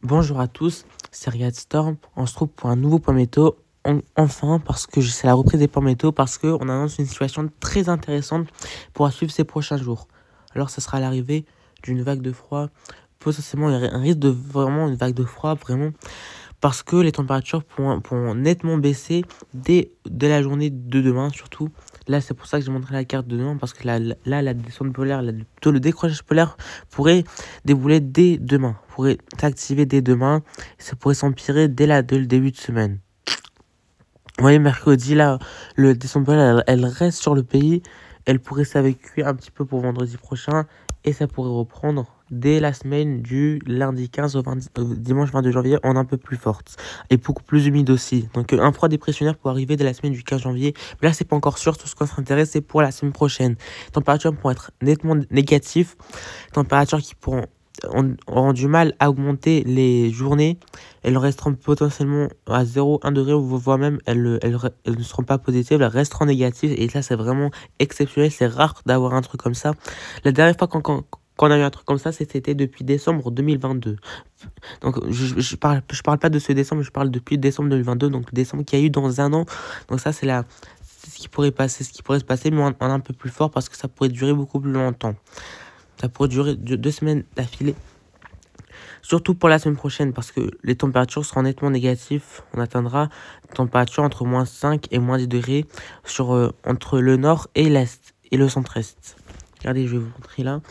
Bonjour à tous, c'est Riyad Storm. On se trouve pour un nouveau point météo. Enfin, parce que c'est la reprise des points météo, parce qu'on annonce une situation très intéressante pour suivre ces prochains jours. Alors, ça sera l'arrivée d'une vague de froid. Potentiellement, il y a un risque de vraiment une vague de froid, vraiment, parce que les températures pourront nettement baisser dès la journée de demain, surtout. Là, c'est pour ça que j'ai montré la carte de demain, parce que la descente polaire, plutôt le décrochage polaire pourrait débouler dès demain, pourrait s'activer dès demain, et ça pourrait s'empirer dès le début de semaine. Vous voyez, mercredi, là, le descente polaire, elle reste sur le pays, elle pourrait s'évacuer un petit peu pour vendredi prochain, et ça pourrait reprendre dès la semaine du lundi 15 au dimanche 22 janvier en un peu plus forte et beaucoup plus humide aussi. Donc un froid dépressionnaire pour arriver dès la semaine du 15 janvier. Mais là, c'est pas encore sûr. Tout ce qu'on s'intéresse, c'est pour la semaine prochaine. Températures pourront être nettement négatives. Températures qui auront du mal à augmenter les journées. Elles resteront potentiellement à 0, 1 degré, voire même elles ne seront pas positives, elles resteront négatives. Et ça, c'est vraiment exceptionnel. C'est rare d'avoir un truc comme ça. La dernière fois quand on a eu un truc comme ça, c'était depuis décembre 2022. Donc, je parle pas de ce décembre, je parle depuis décembre 2022, donc décembre qu'il y a eu dans un an. Donc ça, c'est ce qui pourrait se passer, mais en un peu plus fort, parce que ça pourrait durer beaucoup plus longtemps. Ça pourrait durer 2 semaines d'affilée. Surtout pour la semaine prochaine, parce que les températures seront nettement négatives. On atteindra une température entre moins 5 et moins 10 degrés entre le nord et l'est, et le centre-est. Regardez, je vais vous montrer là.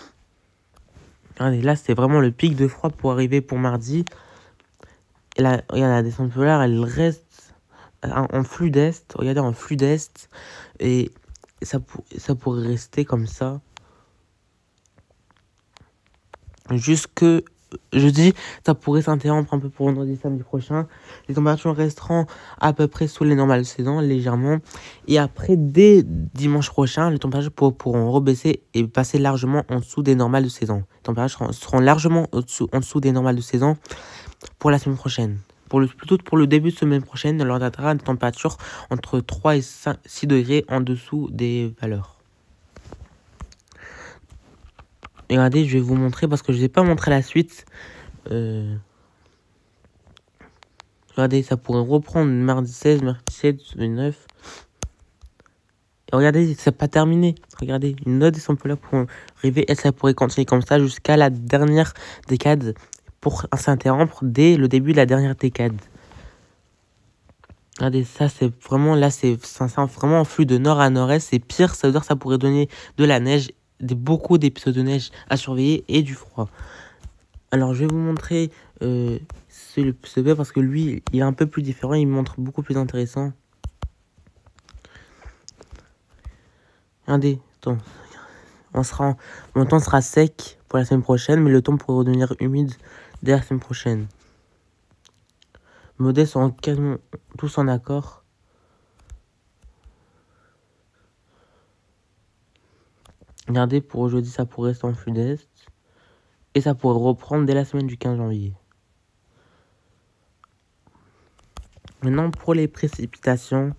Regardez, là, c'est vraiment le pic de froid pour arriver pour mardi. Et là, regardez, la descente polaire, elle reste en flux d'est. Regardez, en flux d'est. Et ça pourrait rester comme ça jusque jeudi. Ça pourrait s'interrompre un peu pour vendredi, samedi prochain. Les températures resteront à peu près sous les normales de saison, légèrement. Et après, dès dimanche prochain, les températures pourront rebaisser et passer largement en dessous des normales de saison. Les températures seront largement en dessous des normales de saison pour la semaine prochaine. Plutôt pour le début de semaine prochaine, on atteindra une température entre 3 et 6 degrés en dessous des valeurs. Et regardez, je vais vous montrer parce que je ne vous ai pas montré la suite. Regardez, ça pourrait reprendre mardi 16, mardi 17, 9. Et regardez, c'est pas terminé. Regardez, une autre descente polaire pour arriver et ça pourrait continuer comme ça jusqu'à la dernière décade pour s'interrompre dès le début de la dernière décade. Regardez, ça c'est vraiment, là c'est vraiment en flux de nord à nord-est. C'est pire, ça veut dire que ça pourrait donner de la neige, beaucoup d'épisodes de neige à surveiller et du froid. Alors je vais vous montrer ce B parce que lui, il est un peu plus différent, il me montre beaucoup plus intéressant. Regardez, attends. Le temps sera sec pour la semaine prochaine, mais le temps pourrait redevenir humide dès la semaine prochaine. Les modèles sont quasiment tous en accord. Regardez, pour aujourd'hui, ça pourrait rester en flux d'est. Et ça pourrait reprendre dès la semaine du 15 janvier. Maintenant, pour les précipitations.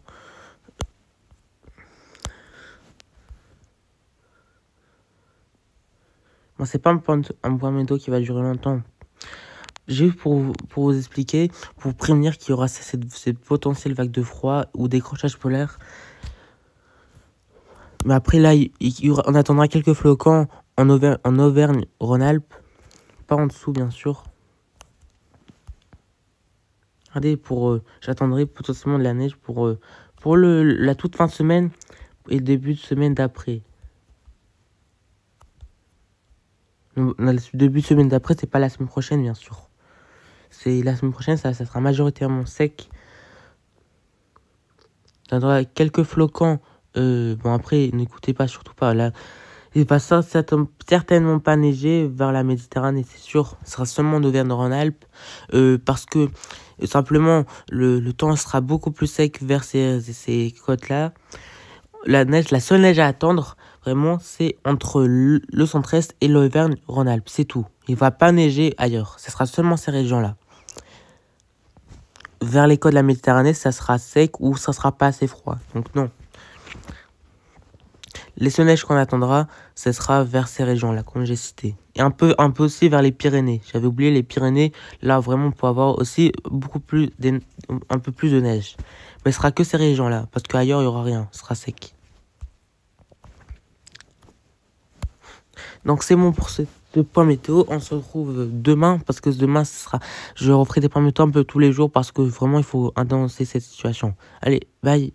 Bon, c'est pas un point météo qui va durer longtemps. J'ai eu pour vous expliquer, pour vous prévenir qu'il y aura cette potentielle vague de froid ou décrochage polaire. Mais après, là, on attendra quelques flocons en Auvergne-Rhône-Alpes. Pas en dessous, bien sûr. Regardez, j'attendrai potentiellement de la neige pour la toute fin de semaine et le début de semaine d'après. Le début de semaine d'après, c'est pas la semaine prochaine, bien sûr. C'est la semaine prochaine, ça sera majoritairement sec. J'attendrai quelques flocons. Bon, après, n'écoutez pas, surtout pas. Là, il va certainement pas neiger vers la Méditerranée, c'est sûr. Ce sera seulement d'Auvergne-Rhône-Alpes. Parce que, simplement, le temps sera beaucoup plus sec vers ces côtes-là. La seule neige à attendre, vraiment, c'est entre le centre-est et l'Auvergne-Rhône-Alpes. C'est tout. Il ne va pas neiger ailleurs. Ce sera seulement ces régions-là. Vers les côtes de la Méditerranée, ça sera sec ou ça sera pas assez froid. Donc non. Les seules neiges qu'on attendra, ce sera vers ces régions-là, comme j'ai cité. Et un peu aussi vers les Pyrénées. J'avais oublié les Pyrénées. Là, vraiment, pour avoir aussi un peu plus de neige. Mais ce sera que ces régions-là, parce qu'ailleurs, il n'y aura rien. Ce sera sec. Donc, c'est bon pour ce point météo. On se retrouve demain, parce que demain, je referai des points météo un peu tous les jours, parce que vraiment, il faut annoncer cette situation. Allez, bye!